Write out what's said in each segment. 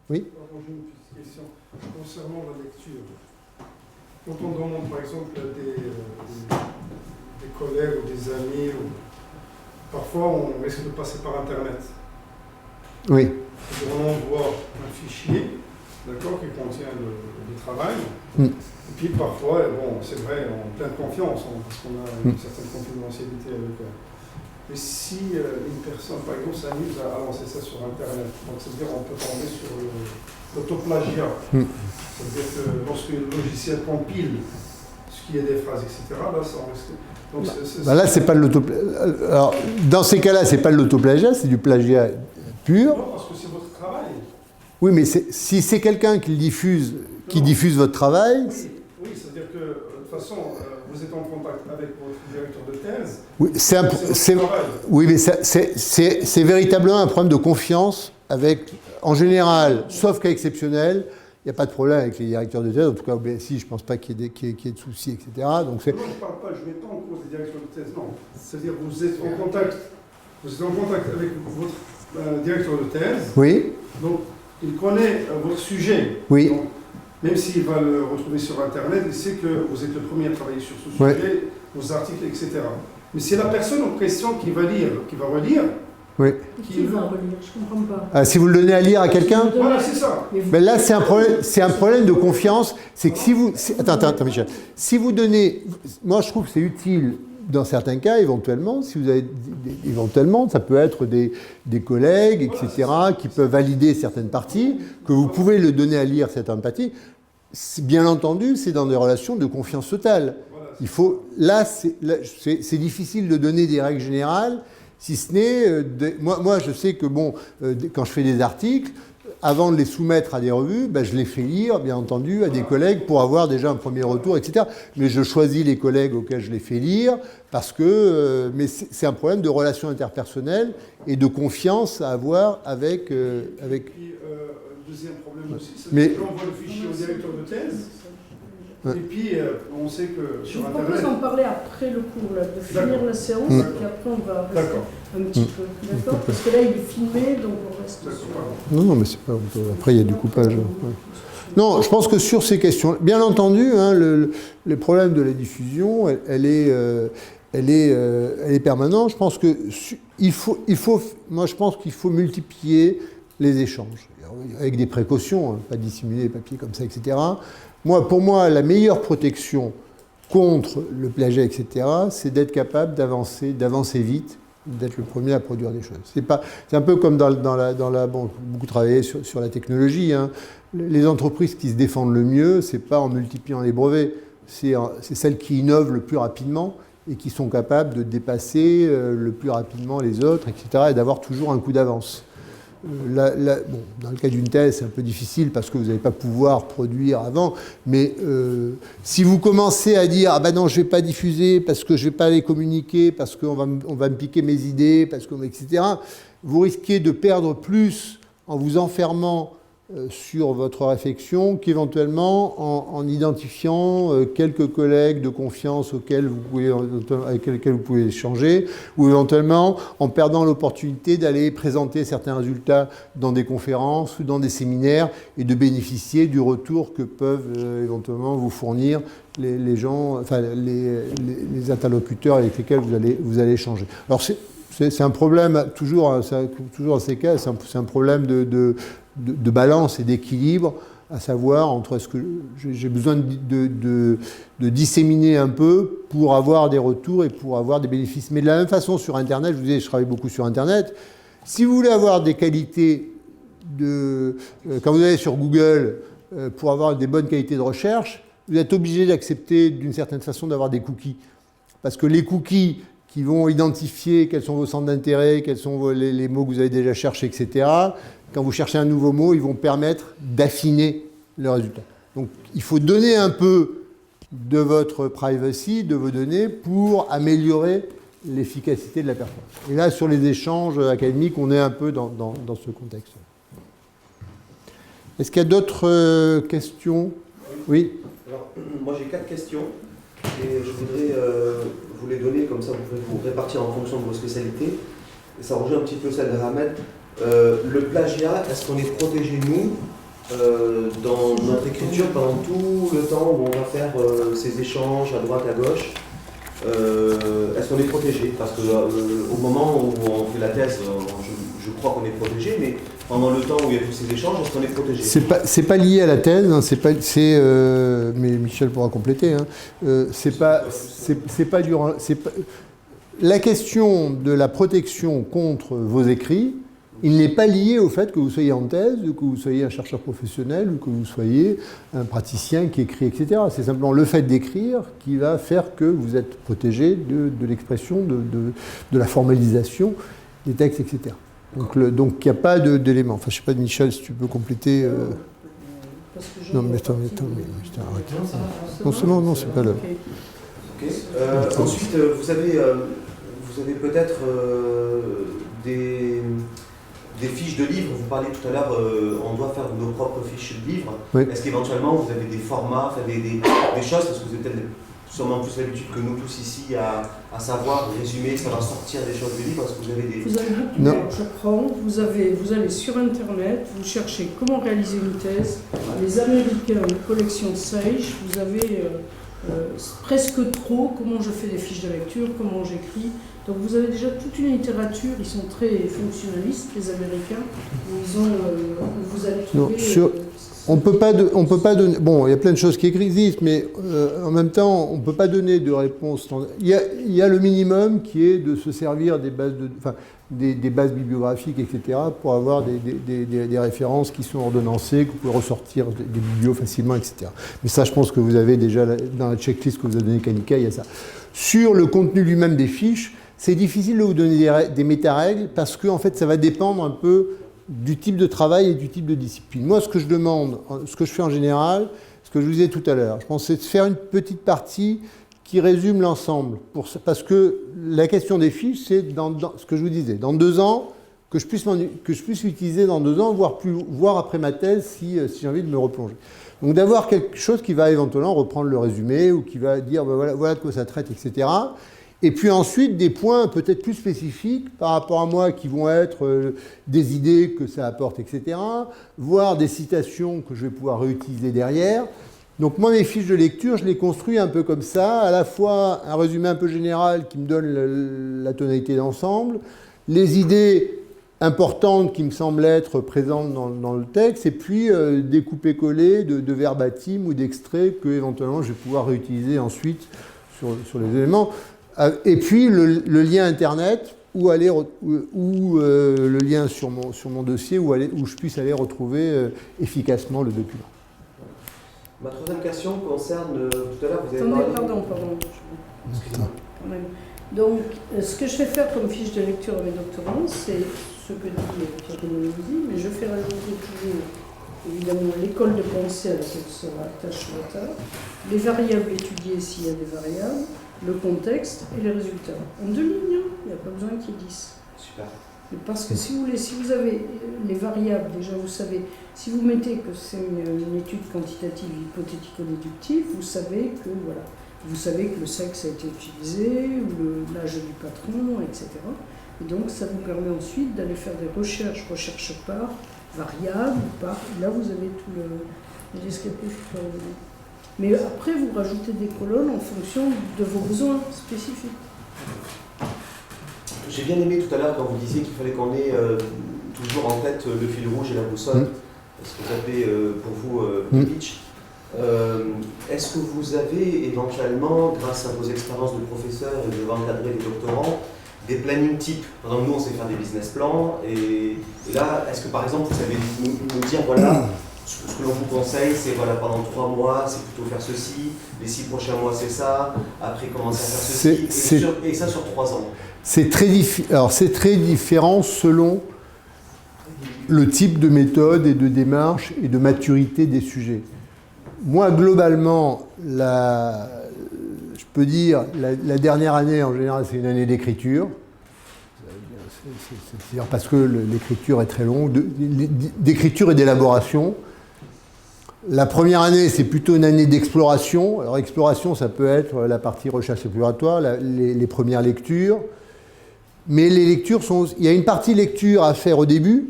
Oui. Alors, j'ai une petite question concernant la lecture. Quand on demande par exemple à des collègues ou des amis, parfois on risque de passer par Internet. Oui. On envoie un fichier, d'accord, qui contient le travail. Et puis parfois, bon, c'est vrai, en pleine confiance, parce qu'on a une certaine confidentialité avec eux. Mais si une personne, par exemple, s'amuse à lancer ça sur Internet, donc c'est-à-dire on peut tomber sur l'autoplagiat. C'est-à-dire que lorsque le logiciel compile ce qui est des phrases, etc., là, ça en risque. Donc, là, c'est pas de l'autoplagiat. Alors, dans ces cas-là, c'est pas de l'autoplagiat, c'est du plagiat pur. Non, parce que c'est votre travail. Oui, mais si c'est quelqu'un qui diffuse votre travail. Oui, c'est-à-dire que de toute façon, vous êtes en contact avec votre directeur de thèse. Oui, mais c'est véritablement un problème de confiance avec, en général, sauf cas exceptionnel, il n'y a pas de problème avec les directeurs de thèse. En tout cas, au BSI, je ne pense pas qu'il y ait de soucis, etc. Donc non, je ne parle pas, je ne mets pas en cause les directeurs de thèse, non. C'est-à-dire que vous êtes en contact avec votre directeur de thèse. Oui. Donc, il connaît votre sujet. Oui. Donc, même s'il va le retrouver sur Internet, il sait que vous êtes le premier à travailler sur ce sujet, vos articles, etc. Mais c'est la personne en question qui va lire, qui va relire. Oui. Qui va relire? Je ne comprends pas. Ah, si vous le donnez à lire à quelqu'un. Voilà, c'est ça. Mais là, c'est un problème de confiance. C'est que si vous. Attends, Michel. Si vous donnez. Moi, je trouve que c'est utile. Dans certains cas, éventuellement, si vous avez éventuellement, ça peut être des collègues, etc., qui peuvent valider certaines parties, que vous pouvez le donner à lire certaines parties. Bien entendu, c'est dans des relations de confiance totale. Il faut, là, c'est difficile de donner des règles générales, si ce n'est, moi, je sais que bon, quand je fais des articles, avant de les soumettre à des revues, je les fais lire, bien entendu, à des collègues pour avoir déjà un premier retour, etc. Mais je choisis les collègues auxquels je les fais lire parce que mais c'est un problème de relations interpersonnelles et de confiance à avoir avec... Puis, deuxième problème aussi, c'est qu'on envoie le fichier au directeur de thèse. Et puis, on sait que sur Internet... Je vous propose d'en parler après le cours, là, de finir la séance, et puis après on va rester un petit peu. D'accord? Parce que là, il est filmé, donc on reste sur... Non, mais c'est pas... Après, il y a du coupage. Non, je pense que sur ces questions... Bien entendu, hein, le problème de la diffusion, elle est permanente. Je pense que moi, je pense qu'il faut multiplier les échanges, avec des précautions, hein, pas dissimuler les papiers comme ça, etc. Pour moi, la meilleure protection contre le plagiat, etc., c'est d'être capable d'avancer vite, d'être le premier à produire des choses. C'est un peu comme bon, beaucoup travaillé sur la technologie. Hein. Les entreprises qui se défendent le mieux, c'est pas en multipliant les brevets, c'est celles qui innovent le plus rapidement et qui sont capables de dépasser le plus rapidement les autres, etc., et d'avoir toujours un coup d'avance. Bon, dans le cas d'une thèse, c'est un peu difficile parce que vous n'allez pas pouvoir produire avant, mais si vous commencez à dire « Ah ben non, je ne vais pas diffuser parce que je ne vais pas les communiquer, parce qu'on va me piquer mes idées, etc. », vous risquez de perdre plus en vous enfermant sur votre réflexion qu'éventuellement en identifiant quelques collègues de confiance avec lesquels vous pouvez échanger, ou éventuellement en perdant l'opportunité d'aller présenter certains résultats dans des conférences ou dans des séminaires et de bénéficier du retour que peuvent éventuellement vous fournir les gens, enfin les interlocuteurs avec lesquels vous allez échanger. Alors c'est un problème, toujours dans ces cas, c'est un problème de balance et d'équilibre, à savoir entre ce que j'ai besoin de disséminer un peu pour avoir des retours et pour avoir des bénéfices. Mais de la même façon, sur Internet, je vous disais, je travaille beaucoup sur Internet, si vous voulez avoir des qualités quand vous allez sur Google, pour avoir des bonnes qualités de recherche, vous êtes obligé d'accepter d'une certaine façon d'avoir des cookies. Parce que les cookies qui vont identifier quels sont vos centres d'intérêt, quels sont les mots que vous avez déjà cherchés, etc. Quand vous cherchez un nouveau mot, ils vont permettre d'affiner le résultat. Donc, il faut donner un peu de votre privacy, de vos données, pour améliorer l'efficacité de la performance. Et là, sur les échanges académiques, on est un peu dans ce contexte. Est-ce qu'il y a d'autres questions? Oui. Alors, moi, j'ai 4 questions. Et je voudrais vous les donner, comme ça vous pouvez vous répartir en fonction de vos spécialités. Et ça rejoint un petit peu celle de Ahmed. Le plagiat, est-ce qu'on est protégé, nous, dans notre écriture pendant tout le temps où on va faire ces échanges à droite, à gauche? Est-ce qu'on est protégé? Parce qu'au moment où on fait la thèse, je crois qu'on est protégé, mais pendant le temps où il y a tous ces échanges, est-ce qu'on est protégé? C'est pas lié à la thèse, hein, mais Michel pourra compléter. Hein, la question de la protection contre vos écrits, il n'est pas lié au fait que vous soyez en thèse, que vous soyez un chercheur professionnel ou que vous soyez un praticien qui écrit, etc. C'est simplement le fait d'écrire qui va faire que vous êtes protégé de l'expression, de la formalisation des textes, etc. Donc il n'y a pas d'éléments. Enfin, je ne sais pas, Michel, si tu peux compléter. Non, mais attends, je t'arrête. Non, c'est pas le. Okay. Ensuite, vous avez peut-être des fiches de livres. Vous parliez tout à l'heure, on doit faire nos propres fiches de livres. Oui. Est-ce qu'éventuellement vous avez des formats, des choses, parce que vous avez peut-être sûrement plus l'habitude que nous tous ici à savoir résumer, savoir sortir des choses du livre? Parce que vous avez des... Vous avez beaucoup, je prends, vous allez sur Internet, vous cherchez comment réaliser une thèse. Les Américains, les collections Sage, vous avez presque trop comment je fais des fiches de lecture, comment j'écris. Donc vous avez déjà toute une littérature, ils sont très fonctionnalistes, les Américains, où ils ont, vous allez trouver... On peut pas donner. Bon, il y a plein de choses qui existent, mais en même temps, on ne peut pas donner de réponse. Il y a le minimum qui est de se servir des bases bibliographiques, etc., pour avoir des références qui sont ordonnancées, que vous pouvez ressortir des biblios facilement, etc. Mais ça, je pense que vous avez déjà dans la checklist que vous a donnée Kanika, il y a ça. Sur le contenu lui-même des fiches, c'est difficile de vous donner des méta-règles parce que en fait, ça va dépendre un peu du type de travail et du type de discipline. Moi, ce que je demande, ce que je fais en général, ce que je vous disais tout à l'heure, je pense c'est de faire une petite partie qui résume l'ensemble. Parce que la question des fiches, c'est dans ce que je vous disais, dans 2 ans, que je puisse l'utiliser dans 2 ans, voire après ma thèse, si j'ai envie de me replonger. Donc d'avoir quelque chose qui va éventuellement reprendre le résumé ou qui va dire ben voilà de quoi ça traite, etc. Et puis ensuite, des points peut-être plus spécifiques par rapport à moi qui vont être des idées que ça apporte, etc. Voire des citations que je vais pouvoir réutiliser derrière. Donc moi, mes fiches de lecture, je les construis un peu comme ça, à la fois un résumé un peu général qui me donne la tonalité d'ensemble, les idées importantes qui me semblent être présentes dans le texte, et puis des coupés-collés de verbatim ou d'extraits que éventuellement je vais pouvoir réutiliser ensuite sur les éléments. Et puis le lien Internet ou le lien sur mon dossier où je puisse aller retrouver efficacement le document. Ma troisième question concerne, tout à l'heure vous avez parlé... Pardon. Excusez-moi. Donc, ce que je fais faire comme fiche de lecture à mes doctorants, c'est ce que dit Pierre dit, mais je fais rajouter toujours, évidemment, l'école de pensée à laquelle se rattache l'auteur, les variables étudiées s'il y a des variables, le contexte et les résultats. En 2 lignes, il n'y a pas besoin qu'il y ait 10. Super. Parce que si vous avez les variables, déjà vous savez, si vous mettez que c'est une étude quantitative hypothético-déductive, vous savez que voilà, vous savez que le sexe a été utilisé, ou l'âge du patron, etc. Et donc ça vous permet ensuite d'aller faire des recherches par variable, là vous avez tout le descriptif. Mais après vous rajoutez des colonnes en fonction de vos besoins spécifiques. J'ai bien aimé tout à l'heure quand vous disiez qu'il fallait qu'on ait toujours en tête le fil rouge et la boussole, ce que vous appelez pour vous le pitch. Est-ce que vous avez éventuellement, grâce à vos expériences de professeur et de encadrer des doctorants, des planning types? Par exemple, nous on sait faire des business plans, et là, est-ce que par exemple vous savez nous dire, voilà, ce que l'on vous conseille, c'est voilà, pendant 3 mois, c'est plutôt faire ceci, les 6 prochains mois c'est ça, après commencer à faire ceci, et ça sur 3 ans. C'est très différent selon le type de méthode et de démarche et de maturité des sujets. Moi, globalement, je peux dire, la dernière année, en général, c'est une année d'écriture. C'est-à-dire parce que l'écriture est très longue, d'écriture et d'élaboration. La première année, c'est plutôt une année d'exploration. Alors, exploration, ça peut être la partie recherche exploratoire, les premières lectures. Mais les lectures sont... Il y a une partie lecture à faire au début,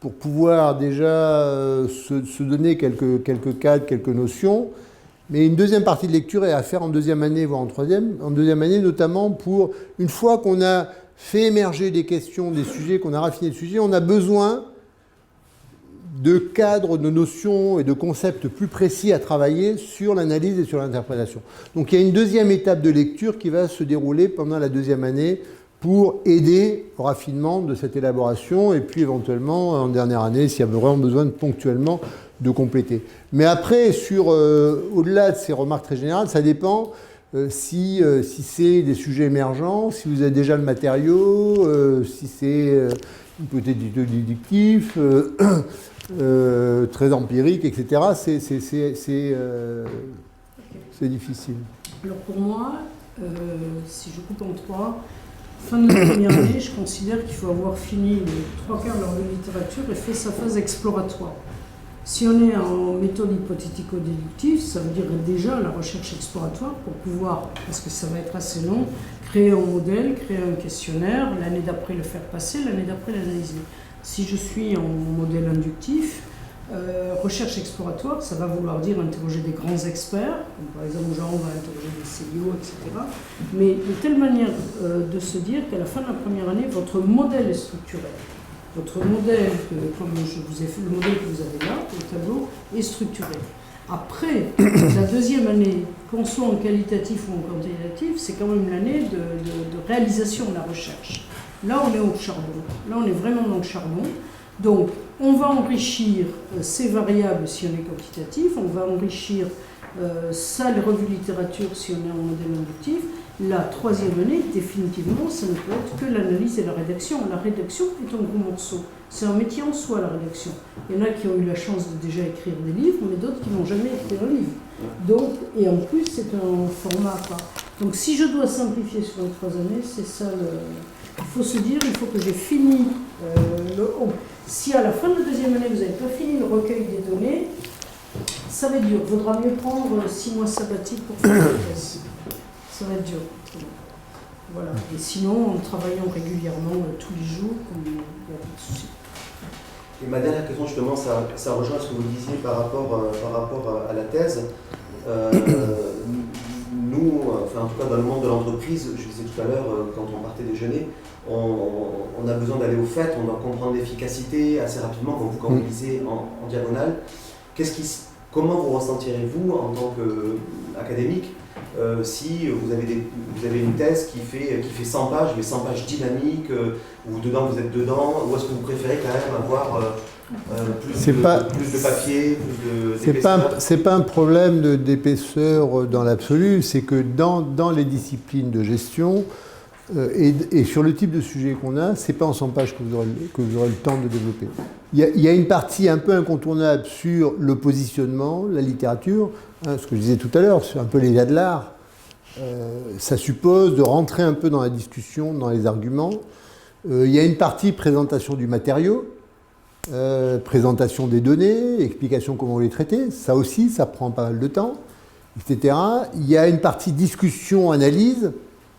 pour pouvoir déjà se donner quelques cadres, quelques notions. Mais une deuxième partie de lecture est à faire en deuxième année, voire en troisième. En deuxième année, notamment pour, une fois qu'on a fait émerger des questions, des sujets, qu'on a raffiné le sujet, on a besoin de cadres, de notions et de concepts plus précis à travailler sur l'analyse et sur l'interprétation. Donc il y a une deuxième étape de lecture qui va se dérouler pendant la deuxième année pour aider au raffinement de cette élaboration et puis éventuellement en dernière année s'il y a vraiment besoin ponctuellement de compléter. Mais après, au-delà de ces remarques très générales, ça dépend si c'est des sujets émergents, si vous avez déjà le matériau, si c'est peut-être déductif, très empirique, etc. C'est difficile. Alors pour moi, si je coupe en trois, fin de la première année, je considère qu'il faut avoir fini les 3 quarts de leur littérature et fait sa phase exploratoire. Si on est en méthode hypothético-déductive, ça veut dire déjà la recherche exploratoire pour pouvoir, parce que ça va être assez long, créer un modèle, créer un questionnaire, l'année d'après le faire passer, l'année d'après l'analyser. Si je suis en modèle inductif, recherche exploratoire, ça va vouloir dire interroger des grands experts, comme par exemple Jean va interroger des CIO, etc. Mais de telle manière de se dire qu'à la fin de la première année, votre modèle est structuré. Votre modèle, comme je vous ai fait, le modèle que vous avez là, le tableau, est structuré. Après, la deuxième année, qu'on soit en qualitatif ou en quantitatif, c'est quand même l'année de réalisation de la recherche. Là, on est au charbon. Là, on est vraiment dans le charbon. Donc, on va enrichir ces variables si on est quantitatif, on va enrichir ça, les revues littérature, si on est en modèle inductif. La troisième année, définitivement, ça ne peut être que l'analyse et la rédaction. La rédaction est un gros morceau. C'est un métier en soi, la rédaction. Il y en a qui ont eu la chance de déjà écrire des livres, mais d'autres qui n'ont jamais écrit un livre. Donc, et en plus, c'est un format à part. Donc, si je dois simplifier sur les 3 années, c'est ça il faut se dire, il faut que j'ai fini Si à la fin de la deuxième année, vous n'avez pas fini le recueil des données, ça va être dur. Il vaudra mieux prendre 6 mois sabbatiques pour faire la thèse. Ça va être dur. Voilà. Et sinon, en travaillant régulièrement tous les jours, il n'y a pas de souci. Et ma dernière question, justement, ça rejoint ce que vous disiez par rapport à la thèse. Nous, enfin, en tout cas dans le monde de l'entreprise, je disais tout à l'heure, quand on partait déjeuner, on a besoin d'aller au fait, on doit comprendre l'efficacité assez rapidement, comme vous lisez en diagonale. Comment vous ressentirez-vous en tant qu'académique si vous avez une thèse qui fait 100 pages, mais 100 pages dynamiques, où dedans vous êtes dedans, ou est-ce que vous préférez quand même avoir plus de papier, plus d'épaisseur? C'est pas un problème d'épaisseur dans l'absolu, c'est que dans les disciplines de gestion, et sur le type de sujet qu'on a, c'est pas en 100 pages que vous aurez le temps de développer. Il y a une partie un peu incontournable sur le positionnement, la littérature, ce que je disais tout à l'heure, c'est un peu l'état de l'art. Ça suppose de rentrer un peu dans la discussion, dans les arguments. Il y a une partie présentation du matériau, présentation des données, explication comment les traiter. Ça aussi, ça prend pas mal de temps, etc. Il y a une partie discussion, analyse,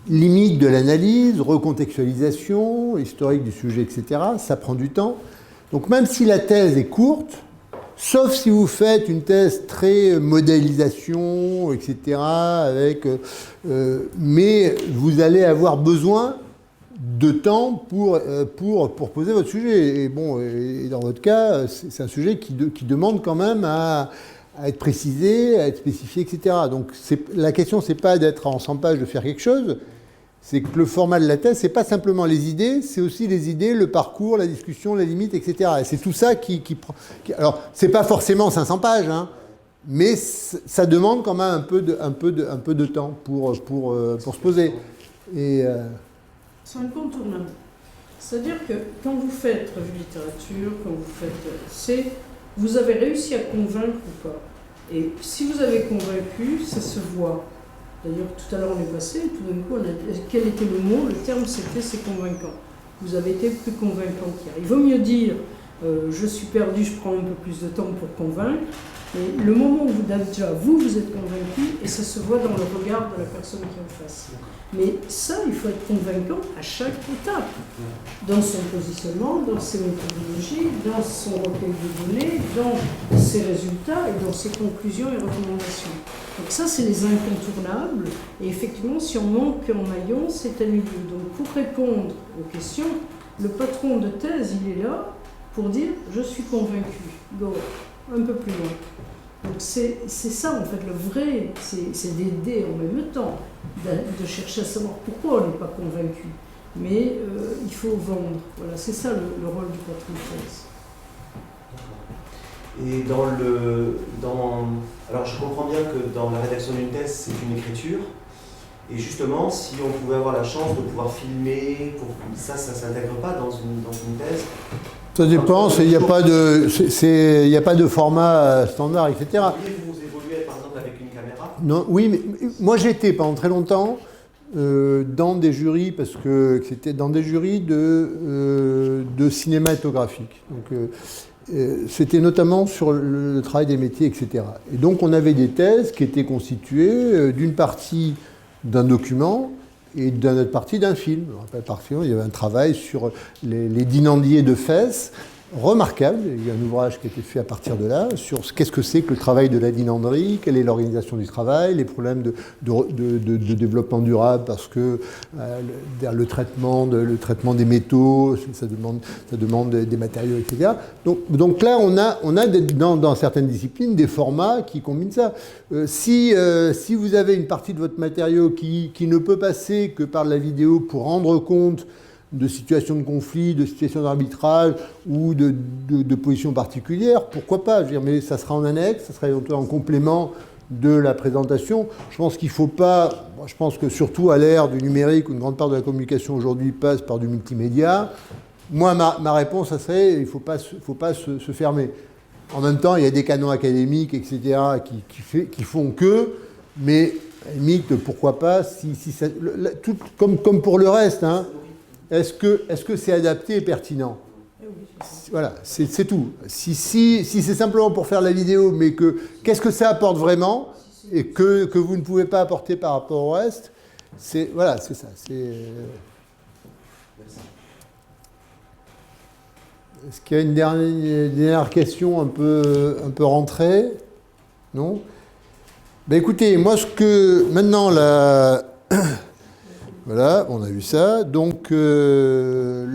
limite de l'analyse, recontextualisation, historique du sujet, etc. Ça prend du temps. Donc même si la thèse est courte, sauf si vous faites une thèse très modélisation, etc., mais vous allez avoir besoin de temps pour poser votre sujet. Et bon, et dans votre cas, c'est un sujet qui demande quand même à être précisé, à être spécifié, etc. Donc la question, c'est pas d'être en 100 pages, de faire quelque chose, c'est que le format de la thèse, c'est pas simplement les idées, c'est aussi les idées, le parcours, la discussion, la limite, etc. Et c'est tout ça qui prend... Alors, c'est pas forcément 500 pages, hein, mais ça demande quand même un peu de temps pour se poser. Et c'est incontournable. C'est-à-dire que quand vous faites revue littérature, quand vous faites... vous avez réussi à convaincre ou pas. Et si vous avez convaincu, ça se voit. D'ailleurs, tout à l'heure, on est passé, tout d'un coup, quel était le mot? Le terme, c'était « c'est convaincant ». Vous avez été plus convaincant qu'hier. Il vaut mieux dire je suis perdu, je prends un peu plus de temps pour convaincre. Et le moment où déjà vous êtes convaincu, et ça se voit dans le regard de la personne qui est en face. Mais ça, il faut être convaincant à chaque étape, dans son positionnement, dans ses méthodologies, dans son recueil de données, dans ses résultats et dans ses conclusions et recommandations. Donc ça, c'est les incontournables. Et effectivement, si on manque en maillon, c'est annulé. Donc pour répondre aux questions, le patron de thèse, il est là pour dire « je suis convaincu, go ». Un peu plus loin. Donc c'est ça en fait le vrai, c'est d'aider en même temps, de chercher à savoir pourquoi on n'est pas convaincu. Mais il faut vendre. Voilà, c'est ça le rôle du patron de thèse. Et alors je comprends bien que dans la rédaction d'une thèse, c'est une écriture. Et justement, si on pouvait avoir la chance de pouvoir filmer, ça s'intègre pas dans une thèse. Ça dépend, il n'y a pas de format standard, etc. Vous évoluez par exemple avec une caméra ? Non, oui, mais moi j'étais pendant très longtemps dans des jurys, parce que c'était dans des jurys de cinématographique. Donc c'était notamment sur le travail des métiers, etc. Et donc on avait des thèses qui étaient constituées d'une partie d'un document et d'une autre partie d'un film. Il y avait un travail sur les dynandiers de Fès, remarquable. Il y a un ouvrage qui a été fait à partir de là, sur qu'est-ce que c'est que le travail de la dynanderie, quelle est l'organisation du travail, les problèmes de développement durable, parce que le traitement des métaux, ça demande des matériaux, etc. Donc là, on a dans certaines disciplines des formats qui combinent ça. Si vous avez une partie de votre matériau qui ne peut passer que par la vidéo pour rendre compte de situations de conflit, de situations d'arbitrage ou de positions particulières, pourquoi pas? Je veux dire, mais ça sera en annexe, ça sera en complément de la présentation. Je pense qu'il ne faut pas... Je pense que surtout à l'ère du numérique, où une grande part de la communication aujourd'hui passe par du multimédia, moi, ma réponse, ça serait il ne faut pas se fermer. En même temps, il y a des canons académiques, etc., qui font que... Mais, à la limite, pourquoi pas, comme pour le reste, hein, est-ce que c'est adapté et pertinent? Voilà, c'est tout. Si c'est simplement pour faire la vidéo, mais qu'est-ce que ça apporte vraiment et que vous ne pouvez pas apporter par rapport au reste, c'est ça. Est-ce qu'il y a une dernière question un peu rentrée? Non? Ben écoutez, moi maintenant voilà, on a vu ça. Donc, je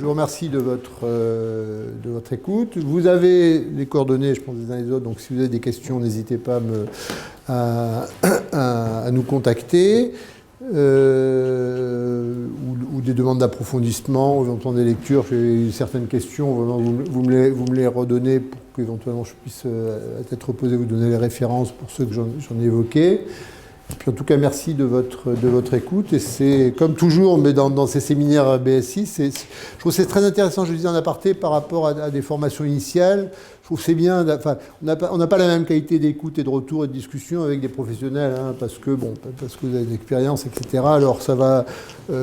vous remercie de votre écoute. Vous avez les coordonnées, je pense, les uns et les autres. Donc, si vous avez des questions, n'hésitez pas à nous contacter. Ou des demandes d'approfondissement, ou éventuellement des lectures. J'ai eu certaines questions. Vous me les redonnez pour qu'éventuellement je puisse, à tête reposée, vous donner les références pour ceux que j'en ai évoqués. Puis en tout cas, merci de votre écoute. Et c'est comme toujours, mais dans ces séminaires BSI, je trouve que c'est très intéressant, je le disais en aparté, par rapport à des formations initiales. Je trouve que c'est bien, on n'a pas la même qualité d'écoute et de retour et de discussion avec des professionnels, hein, parce que vous avez de l'expérience, etc. Alors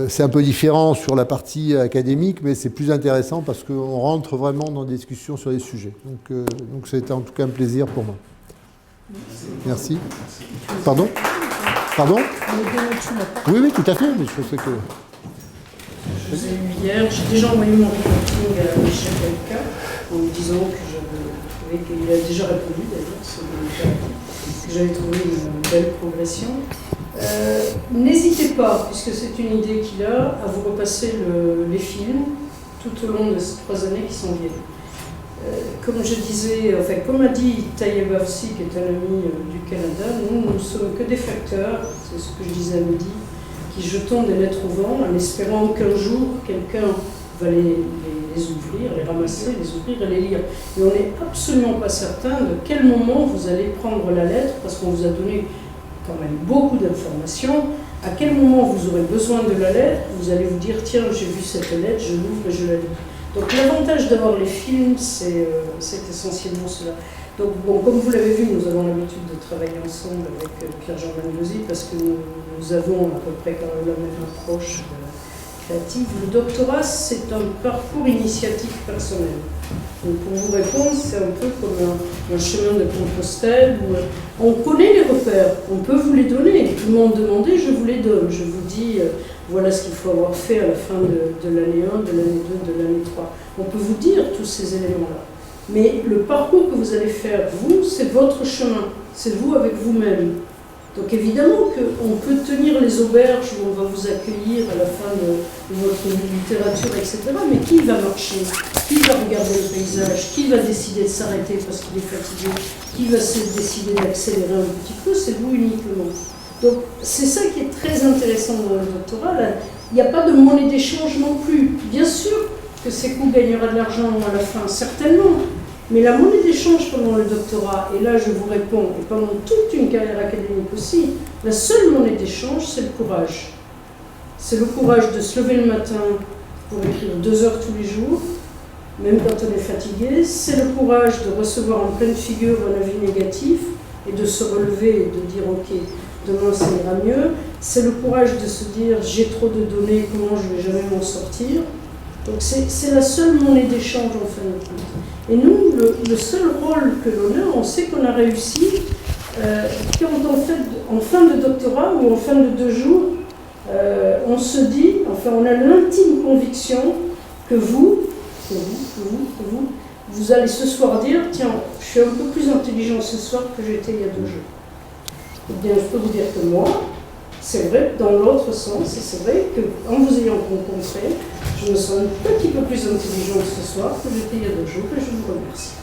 c'est un peu différent sur la partie académique, mais c'est plus intéressant parce qu'on rentre vraiment dans des discussions sur les sujets. Donc c'était en tout cas un plaisir pour moi. Merci. Pardon ? Oui, tout à fait. Mais je pensais que... Je vous ai eu hier, j'ai déjà envoyé mon reporting à Michel Delca en lui disant que j'avais trouvé qu'il a déjà répondu d'ailleurs, que j'avais trouvé une belle progression. N'hésitez pas, puisque c'est une idée qu'il a, à vous repasser les films tout au long de ces 3 années qui sont viennent. Comme je disais, comme a dit Taïeb Afsi, qui est un ami du Canada, nous ne sommes que des facteurs, c'est ce que je disais à midi, qui jetons des lettres au vent en espérant qu'un jour quelqu'un va les ouvrir, les ramasser, les ouvrir et les lire. Et on n'est absolument pas certain de quel moment vous allez prendre la lettre, parce qu'on vous a donné quand même beaucoup d'informations. À quel moment vous aurez besoin de la lettre, vous allez vous dire tiens, j'ai vu cette lettre, je l'ouvre et je la lis. Donc l'avantage d'avoir les films, c'est essentiellement cela. Donc comme vous l'avez vu, nous avons l'habitude de travailler ensemble avec Pierre-Jean Maniosi, parce que nous avons à peu près quand même la même approche créative. Le doctorat, c'est un parcours initiatique personnel. Donc pour vous répondre, c'est un peu comme un chemin de Compostelle où on connaît les repères, on peut vous les donner. Tout le monde demandait, je vous les donne. Je vous dis, voilà ce qu'il faut avoir fait à la fin de l'année 1, de l'année 2, de l'année 3. On peut vous dire tous ces éléments-là. Mais le parcours que vous allez faire, vous, c'est votre chemin. C'est vous avec vous-même. Donc évidemment qu'on peut tenir les auberges où on va vous accueillir à la fin de votre littérature, etc. Mais qui va marcher? Qui va regarder le paysage? Qui va décider de s'arrêter parce qu'il est fatigué? Qui va décider d'accélérer un petit peu? C'est vous uniquement. Donc c'est ça qui est très intéressant dans le doctorat. Là, il n'y a pas de monnaie d'échange non plus. Bien sûr que Sekou gagnera de l'argent à la fin, certainement. Mais la monnaie d'échange pendant le doctorat, et là je vous réponds, et pendant toute une carrière académique aussi, la seule monnaie d'échange, c'est le courage. C'est le courage de se lever le matin pour écrire 2 heures tous les jours, même quand on est fatigué. C'est le courage de recevoir en pleine figure un avis négatif et de se relever et de dire ok, demain ça ira mieux. C'est le courage de se dire j'ai trop de données, comment je ne vais jamais m'en sortir. Donc c'est la seule monnaie d'échange en fin de compte. Et nous, le seul rôle que l'on a, on sait qu'on a réussi quand en fin de doctorat ou en fin de 2 jours, on se dit, enfin on a l'intime conviction que vous allez ce soir dire, tiens, je suis un peu plus intelligent ce soir que j'étais il y a 2 jours. Eh bien, je peux vous dire que moi, c'est vrai dans l'autre sens, et c'est vrai qu'en vous ayant rencontré, je me sens un petit peu plus intelligente ce soir que j'étais il y a 2 jours, et je vous remercie.